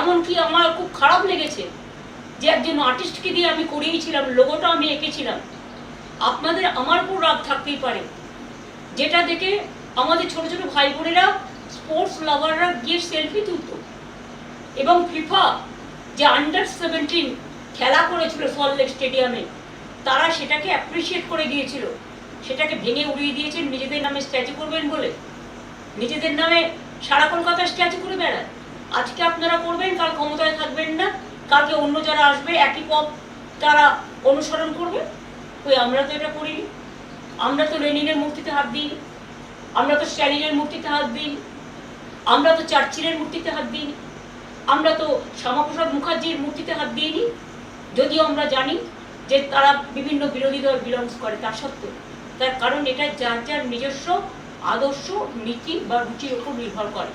এমনকি আমার খুব খারাপ লেগেছে যে একজন আর্টিস্টকে দিয়ে আমি করিয়েছিলাম, লোগোটা আমি এঁকেছিলাম। আপনাদের আমার উপর রাগ থাকতেই পারে, যেটা দেখে আমাদের ছোট ছোট ভাই বোনেরা স্পোর্টস লাভাররা গিয়ে সেলফি তুলত, এবং ফিফা যে আন্ডার-17 খেলা করেছিল সল্টলেক স্টেডিয়ামে, তারা সেটাকে অ্যাপ্রিসিয়েট করে দিয়েছিল, সেটাকে ভেঙে উড়িয়ে দিয়েছেন নিজেদের নামে স্ট্যাচু করবেন বলে। নিজেদের নামে সারা কলকাতা স্ট্যাচু করে বেড়ায়। আজকে আপনারা করবেন, কাল ক্ষমতায় থাকবেন না, কালকে অন্য যারা আসবে একই পথ তারা অনুসরণ করবে। ওই আমরা তো এটা করিনি। আমরা তো লেনিনের মূর্তিতে হাত দিইনি, আমরা তো স্ট্যালিনের মূর্তিতে হাত দিইনি, আমরা তো চার্চিলের মূর্তিতে হাত দিইনি, আমরা তো শ্যামাপ্রসাদ মুখার্জির মূর্তিতে হাত দিইনি, যদিও আমরা জানি যে তারা বিভিন্ন বিরোধী দল বিলংস করে। তার সত্ত্বেও তার কারণ এটা যার যার নিজস্ব আদর্শ, নীতি বা রুচির উপর নির্ভর করে।